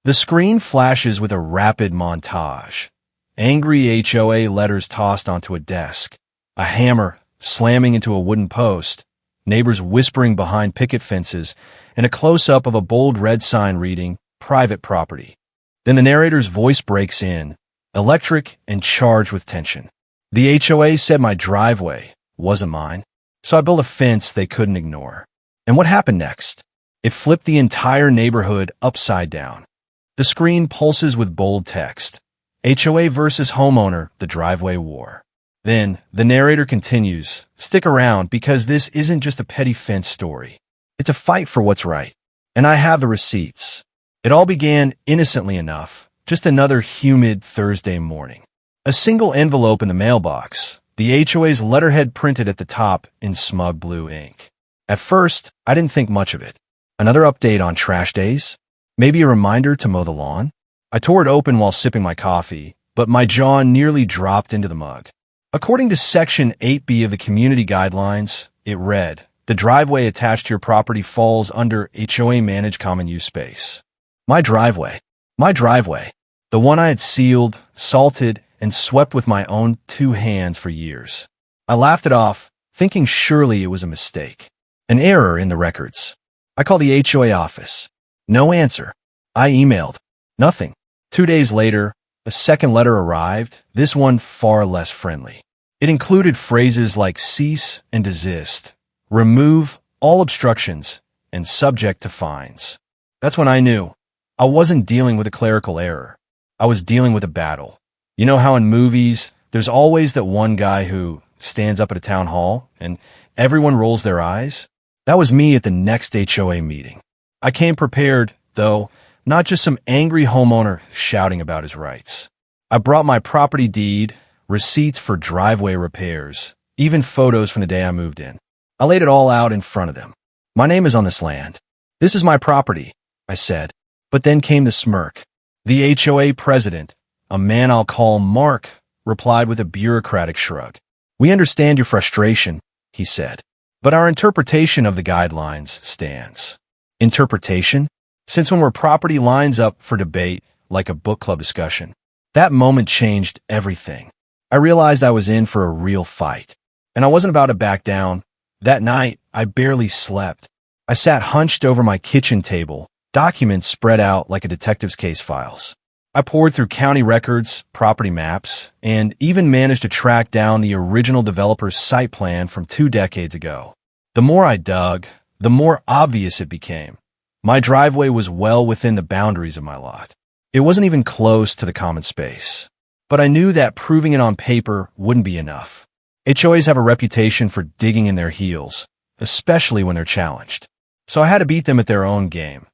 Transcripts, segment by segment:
The screen flashes with a rapid montage. Angry HOA letters tossed onto a desk, a hammer slamming into a wooden post, neighbors whispering behind picket fences, and a close-up of a bold red sign reading, "Private Property." Then the narrator's voice breaks in, electric and charged with tension. The HOA said my driveway wasn't mine, so I built a fence they couldn't ignore. And what happened next? It flipped the entire neighborhood upside down. The screen pulses with bold text. HOA versus homeowner, the driveway war. Then, the narrator continues, "Stick around because this isn't just a petty fence story. It's a fight for what's right. And I have the receipts." It all began innocently enough, just another humid Thursday morning. A single envelope in the mailbox, the HOA's letterhead printed at the top in smug blue ink. At first, I didn't think much of it. Another update on trash days? Maybe a reminder to mow the lawn? I tore it open while sipping my coffee, but my jaw nearly dropped into the mug. According to Section 8B of the Community Guidelines, it read, "The driveway attached to your property falls under HOA-managed common use space." My driveway, the one I had sealed, salted, and swept with my own 2 hands for years. I laughed it off, thinking surely it was a mistake. An error in the records. I called the HOA office. No answer. I emailed. Nothing. 2 days later, a second letter arrived, this one far less friendly. It included phrases like cease and desist, remove all obstructions, and subject to fines. That's when I knew. I wasn't dealing with a clerical error. I was dealing with a battle. You know how in movies, there's always that one guy who stands up at a town hall and everyone rolls their eyes? That was me at the next HOA meeting. I came prepared, though, not just some angry homeowner shouting about his rights. I brought my property deed, receipts for driveway repairs, even photos from the day I moved in. I laid it all out in front of them. My name is on this land. This is my property, I said. But then came the smirk. The HOA president, a man I'll call Mark, replied with a bureaucratic shrug. "We understand your frustration," he said, "but our interpretation of the guidelines stands." Interpretation? Since when were property lines up for debate like a book club discussion? That moment changed everything. I realized I was in for a real fight, and I wasn't about to back down. That night, I barely slept. I sat hunched over my kitchen table, documents spread out like a detective's case files. I poured through county records, property maps, and even managed to track down the original developer's site plan from 2 decades ago. The more I dug, the more obvious it became. My driveway was well within the boundaries of my lot. It wasn't even close to the common space. But I knew that proving it on paper wouldn't be enough. HOAs have a reputation for digging in their heels, especially when they're challenged. So I had to beat them at their own game.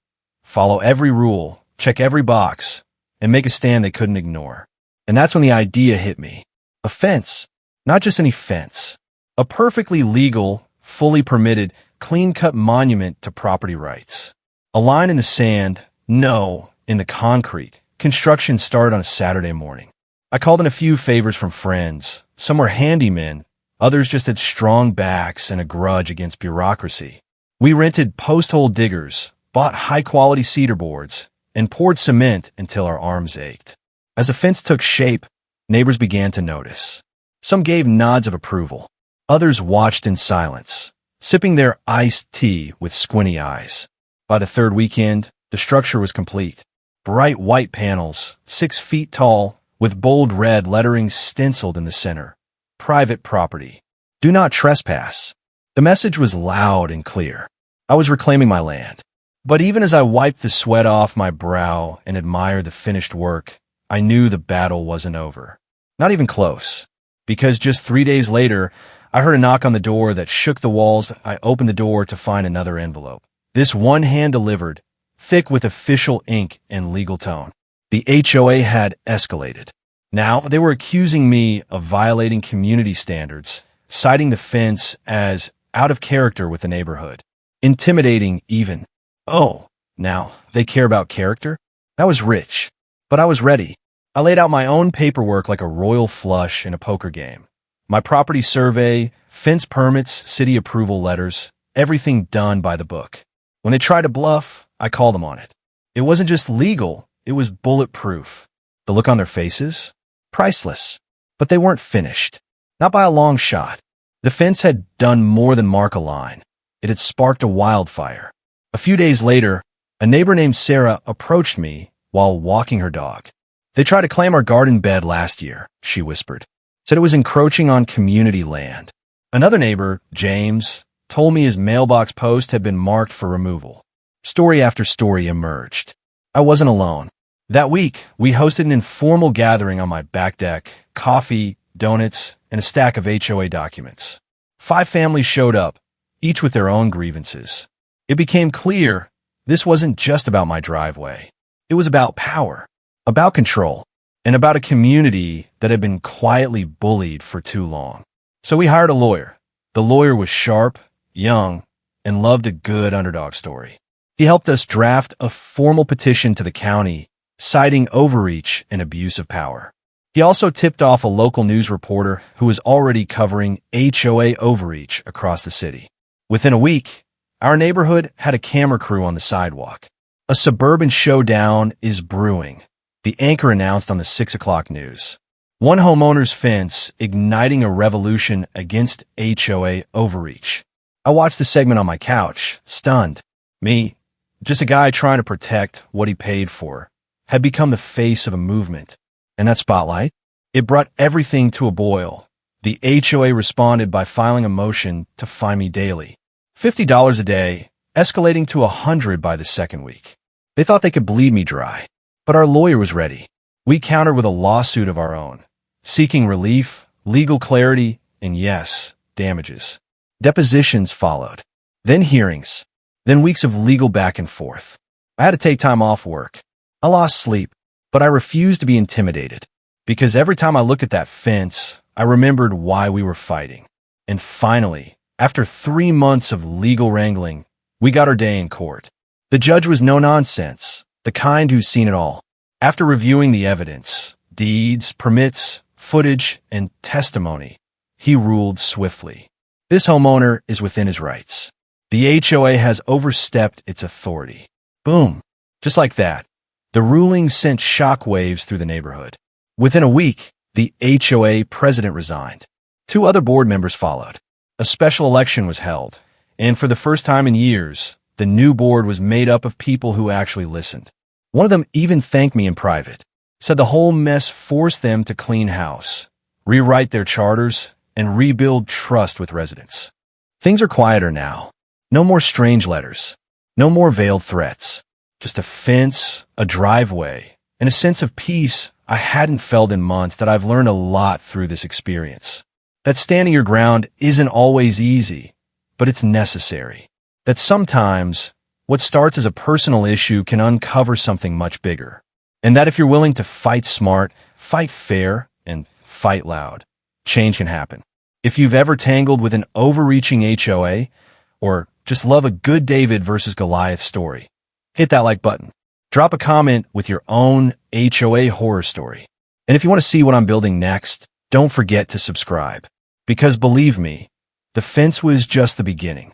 Follow every rule, check every box, and make a stand they couldn't ignore. And that's when the idea hit me. A fence. Not just any fence. A perfectly legal, fully permitted, clean-cut monument to property rights. A line in the sand, no, in the concrete. Construction started on a Saturday morning. I called in a few favors from friends. Some were handymen, others just had strong backs and a grudge against bureaucracy. We rented post-hole diggers, bought high-quality cedar boards, and poured cement until our arms ached. As the fence took shape, neighbors began to notice. Some gave nods of approval. Others watched in silence, sipping their iced tea with squinty eyes. By the 3rd weekend, the structure was complete. Bright white panels, 6 feet tall, with bold red lettering stenciled in the center. Private property. Do not trespass. The message was loud and clear. I was reclaiming my land. But even as I wiped the sweat off my brow and admired the finished work, I knew the battle wasn't over. Not even close. Because just 3 days later, I heard a knock on the door that shook the walls. I opened the door to find another envelope. This one hand-delivered, thick with official ink and legal tone. The HOA had escalated. Now they were accusing me of violating community standards, citing the fence as out of character with the neighborhood. Intimidating even. Oh, now they care about character? That was rich. But I was ready. I laid out my own paperwork like a royal flush in a poker game. My property survey, fence permits, city approval letters, everything done by the book. When they tried to bluff, I called them on it. It wasn't just legal, it was bulletproof. The look on their faces? Priceless. But they weren't finished. Not by a long shot. The fence had done more than mark a line. It had sparked a wildfire. A few days later, a neighbor named Sarah approached me while walking her dog. "They tried to claim our garden bed last year," she whispered. "Said it was encroaching on community land." Another neighbor, James, told me his mailbox post had been marked for removal. Story after story emerged. I wasn't alone. That week, we hosted an informal gathering on my back deck, coffee, donuts, and a stack of HOA documents. 5 families showed up, each with their own grievances. It became clear this wasn't just about my driveway. It was about power, about control, and about a community that had been quietly bullied for too long. So we hired a lawyer. The lawyer was sharp, young, and loved a good underdog story. He helped us draft a formal petition to the county, citing overreach and abuse of power. He also tipped off a local news reporter who was already covering HOA overreach across the city. Within a week, our neighborhood had a camera crew on the sidewalk. A suburban showdown is brewing, the anchor announced on the 6 o'clock news. One homeowner's fence igniting a revolution against HOA overreach. I watched the segment on my couch, stunned. Me, just a guy trying to protect what he paid for, had become the face of a movement. And that spotlight? It brought everything to a boil. The HOA responded by filing a motion to fine me daily. $50 a day, escalating to $100 by the second week. They thought they could bleed me dry. But our lawyer was ready. We countered with a lawsuit of our own, seeking relief, legal clarity, and yes, damages. Depositions followed. Then hearings. Then weeks of legal back and forth. I had to take time off work. I lost sleep. But I refused to be intimidated, because every time I looked at that fence, I remembered why we were fighting. And finally, after 3 months of legal wrangling, we got our day in court. The judge was no nonsense, the kind who's seen it all. After reviewing the evidence, deeds, permits, footage, and testimony, he ruled swiftly. This homeowner is within his rights. The HOA has overstepped its authority. Boom. Just like that. The ruling sent shockwaves through the neighborhood. Within a week, the HOA president resigned. 2 other board members followed. A special election was held, and for the first time in years, the new board was made up of people who actually listened. One of them even thanked me in private, said the whole mess forced them to clean house, rewrite their charters, and rebuild trust with residents. Things are quieter now. No more strange letters. No more veiled threats. Just a fence, a driveway, and a sense of peace I hadn't felt in months. That I've learned a lot through this experience. That standing your ground isn't always easy, but it's necessary. That sometimes what starts as a personal issue can uncover something much bigger. And that if you're willing to fight smart, fight fair, and fight loud, change can happen. If you've ever tangled with an overreaching HOA, or just love a good David versus Goliath story, hit that like button. Drop a comment with your own HOA horror story. And if you want to see what I'm building next, don't forget to subscribe. Because believe me, the fence was just the beginning.